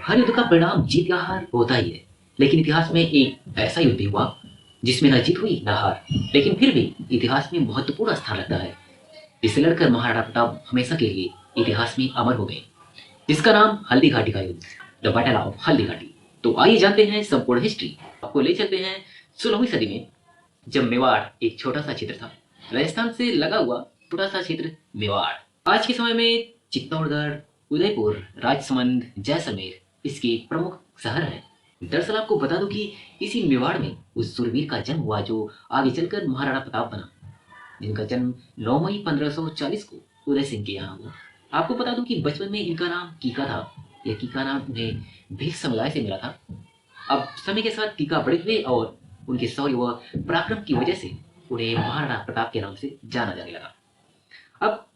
हर युद्ध का परिणाम जीत या हार होता ही है, लेकिन इतिहास में एक ऐसा युद्ध भी हुआ जिसमें न जीत हुई न हार, लेकिन फिर भी इतिहास में महत्वपूर्ण स्थान रखता है। इसे लड़कर महाराणा प्रताप हमेशा के लिए इतिहास में अमर हो गए, जिसका नाम हल्दी घाटी का युद्ध, the battle of Haldi Ghati. तो आइए जानते हैं संपूर्ण हिस्ट्री। आपको ले चलते हैं 16वीं सदी में, जब मेवाड़ एक छोटा सा क्षेत्र था। राजस्थान से लगा हुआ छोटा सा क्षेत्र मेवाड़ आज के समय में चित्तौड़गढ़, उदयपुर, राजसमंद, जैसलमेर इसके प्रमुख शहर हैं। दरअसल आपको बता दूं कि इसी मेवाड़ में उस सूरवीर का जन्म हुआ जो आगे चलकर महाराणा प्रताप बना, जिनका जन्म 9 मई 1540 को उदय सिंह के यहाँ हुआ। आपको बता दूं कि बचपन में इनका नाम कीका था। यह कीका नाम उन्हें भील समुदाय से मिला था। अब समय के साथ कीका बड़े हुए और उनके शौर्य व पराक्रम की वजह से उन्हें महाराणा प्रताप के नाम से जाना जाने लगा। अब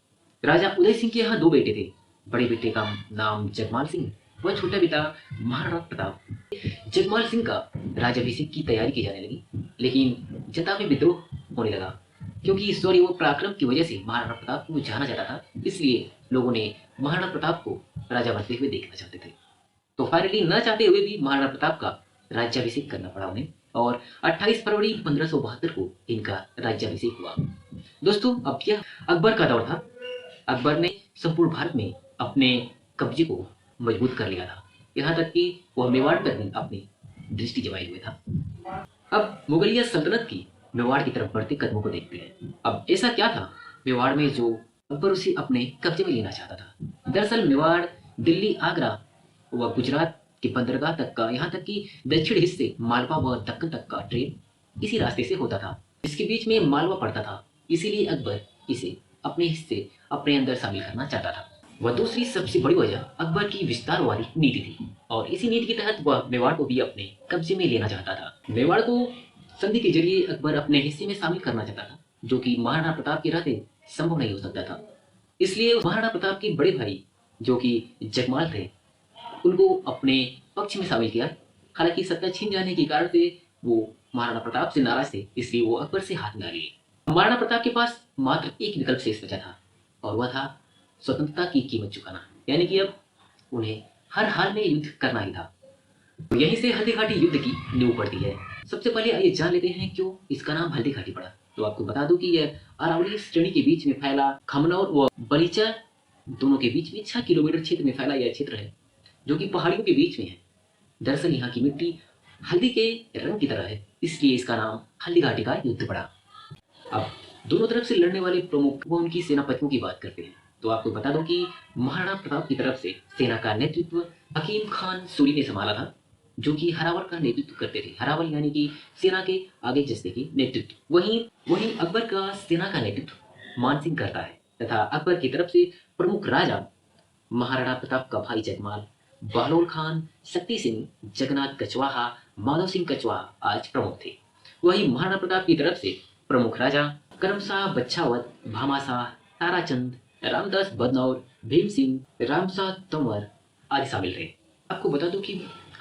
राजा उदय सिंह के यहाँ दो बेटे थे। बड़े बेटे का नाम जगमाल सिंह व छोटा बेटा महाराणा प्रताप। जगमाल सिंह का राज्याभिषेक की तैयारी की जाने लगी, लेकिन जनता में विद्रोह होने लगा, क्योंकि शौर्य व पराक्रम की वजह से महाराणा प्रताप को जाना जाता था। इसलिए लोगों ने महाराणा प्रताप को राजा बनते हुए देखना चाहते थे। तो फाइनली न चाहते हुए भी महाराणा प्रताप का राज्याभिषेक करना पड़ा उन्हें, और 28 फरवरी 1572 को इनका राज्याभिषेक हुआ। दोस्तों, अब यह अकबर का दौर था। अकबर ने संपूर्ण भारत में अपने कब्जे को मजबूत कर लिया था, यहाँ तक कि वह मेवाड़ पर भी अपनी दृष्टि जमाए हुए था। अब मुगलिया सल्तनत की मेवाड़ की तरफ बढ़ते कदमों को देखते हैं। अब ऐसा क्या था मेवाड़ में जो अकबर उसे अपने कब्जे में लेना चाहता था? दरअसल मेवाड़ दिल्ली, आगरा व गुजरात के बंदरगाह तक का, यहाँ तक कि दक्षिण हिस्से मालवा व दक्कन तक का ट्रेड इसी रास्ते से होता था। इसके बीच में मालवा पड़ता था, इसीलिए अकबर इसे अपने हिस्से अपने अंदर शामिल करना चाहता था। वह दूसरी सबसे बड़ी वजह अकबर की विस्तारवादी नीति थी, और इसी नीति के तहत वह मेवाड़ को भी अपने कब्जे में लेना चाहता था। मेवाड़ को संधि के जरिए अकबर अपने हिस्से में शामिल करना चाहता था, जो कि महाराणा प्रताप के रहते संभव नहीं हो सकता था। इसलिए महाराणा प्रताप के बड़े भाई जो कि जगमाल थे, उनको अपने पक्ष में शामिल किया। हालांकि सत्ता छीन जाने के कारण से वो महाराणा प्रताप से नाराज थे, इसलिए वो अकबर से हाथ मिला लिए। महाराणा प्रताप के पास मात्र एक विकल्प शेष बचा था, और वह था स्वतंत्रता की कीमत चुकाना, यानी कि अब उन्हें हर हाल में युद्ध करना ही था। तो यहीं से हल्दी घाटी युद्ध की नींव पड़ती है। सबसे पहले आइए जान लेते हैं क्यों इसका नाम हल्दी घाटी पड़ा। तो आपको बता दूं कि यह अरावली श्रेणी के बीच में फैला खमनौर व बलीचा दोनों के बीच में 6 किलोमीटर क्षेत्र में फैला यह क्षेत्र है, जो कि पहाड़ियों के बीच में है। दरअसल यहाँ की मिट्टी हल्दी के रंग की तरह है, इसलिए इसका नाम हल्दी घाटी का युद्ध पड़ा। अब दोनों तरफ से लड़ने वाले प्रमुख व उनकी सेनापतियों की बात करते हैं। तो आपको बता दूं कि महाराणा प्रताप की तरफ से सेना का नेतृत्व हकीम खान सूरी ने संभाला था, जो कि हरावल का नेतृत्व करते थे। हरावल यानी कि सेना के आगे जस्ते के नेतृत्व। वहीं अकबर का सेना का नेतृत्व मान सिंह करता है, तथा अकबर की तरफ से प्रमुख राजा महाराणा प्रताप का भाई जगमाल, बहलोल खान, शक्ति सिंह, जगन्नाथ कछवाहा, माधव सिंह कछवाहा आज प्रमुख थे। वहीं महाराणा प्रताप की तरफ से प्रमुख राजा करमशाह बच्छावत, भामाशाह, ताराचंद, रामदास बदनौर, भीम सिंह, रामशाह तंवर आदि शामिल थे। आपको बता दूं कि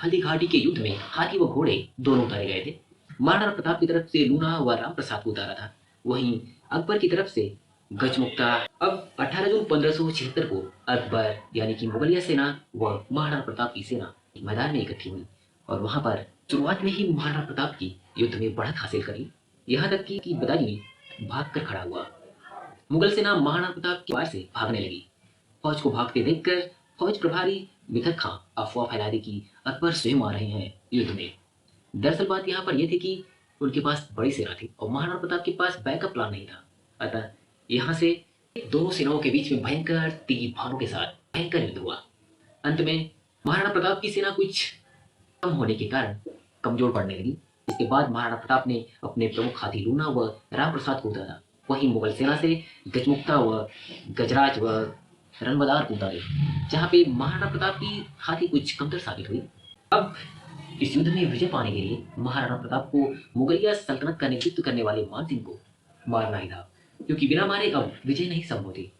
हल्दी घाटी के युद्ध में हाथी व घोड़े दोनों उतारे गए थे। महाराणा प्रताप की तरफ से लूना व राम प्रसाद को उतारा था, वहीं अकबर की तरफ से गजमुक्ता। अब 18 जून 1576 को अकबर यानी कि मुगलिया सेना व महाराणा प्रताप की सेना मैदान में इकट्ठी हुई, और वहां पर शुरुआत में ही महाराणा प्रताप की युद्ध में बढ़त हासिल करी, यहाँ तक कि बदायूं भाग कर खड़ा हुआ। मुगल सेना महाराणा प्रताप के वार से भागने लगी। फौज को भागते देखकर फौज प्रभारी मिथक खां अफवाह फैला दी कि अकबर स्वयं आ रहे हैं युद्ध में। दरअसल बात यहाँ पर यह थी कि उनके पास बड़ी सेना थी और महाराणा प्रताप के पास बैकअप प्लान नहीं था। अतः यहाँ से दोनों सेनाओं के बीच में भयंकर तीर भालों के साथ भयंकर युद्ध हुआ। अंत में महाराणा प्रताप की सेना कुछ कम होने के कारण कमजोर पड़ने लगी। इसके बाद महाराणा प्रताप ने अपने प्रमुख हाथी लूना व राम प्रसाद को उतारा। वहीं मुगल सेना से गजमुक्ता व गजराज व रणबदार को उतारे, जहाँ पे महाराणा प्रताप की हाथी कुछ कमतर साबित हुई। अब इस युद्ध में विजय पाने के लिए महाराणा प्रताप को मुगलिया सल्तनत का नेतृत्व करने वाले मान सिंह को मारना ही था, क्योंकि बिना मारे अब विजय नहीं संभव थी।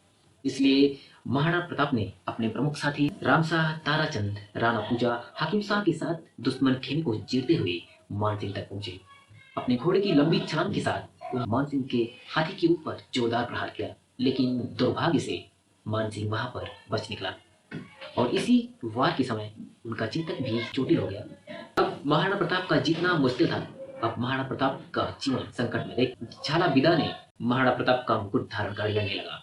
इसलिए महाराणा प्रताप ने अपने प्रमुख साथी रामशाह, ताराचंद, राणा पूजा, हाकिम शाह के साथ दुश्मन खेमे को चीरते हुए मान सिंह तक पहुंचे। अपने घोड़े की लंबी छलांग के साथ मान सिंह के हाथी के ऊपर जोरदार प्रहार किया, लेकिन दुर्भाग्य से मान सिंह वहां पर बच निकला। और इसी वार के समय उनका चिंतन भी चोटिल हो गया। अब महाराणा प्रताप का जीतना मुश्किल था। अब महाराणा प्रताप का जीवन संकट में देख झाला विदा ने महाराणा प्रताप का मुकुट धारण कर लेने लगा।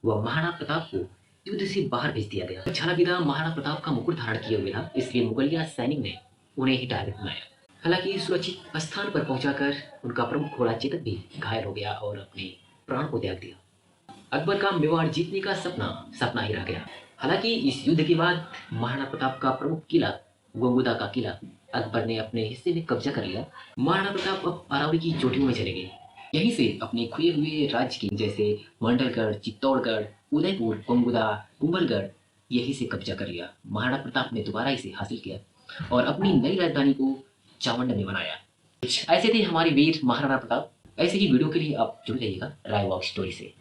वह महाराणा प्रताप को युद्ध से बाहर भेज दिया गया। झाला विदा महाराणा प्रताप का मुकुट धारण किए हुए था, इसलिए मुगलिया सैनिक ने उन्हें ही टारगेट बनाया। हालांकि सुरक्षित स्थान पर पहुंचाकर उनका प्रमुख घोड़ा चेतक भी घायल हो गया और अपने प्राण को त्याग दिया। अकबर का मेवाड़ जीतने का सपना सपना ही रह गया। हालांकि इस युद्ध के बाद महाराणा प्रताप का प्रमुख किला गोंगुदा का किला अकबर ने अपने हिस्से में कब्जा कर लिया। महाराणा प्रताप अब अरावली की चोटियों में चले गए। यहीं से अपने खोए हुए राज्य की जैसे मंडलगढ़, चित्तौड़गढ़, उदयपुर, गोंगुदा, कुंभलगढ़ यहीं से कब्जा कर लिया। महाराणा प्रताप ने दोबारा इसे हासिल किया और अपनी नई राजधानी को चावंड में बनाया। ऐसे थे हमारे वीर महाराणा प्रताप। ऐसे ही वीडियो के लिए आप जुड़ जाइएगा राय वॉक स्टोरी से।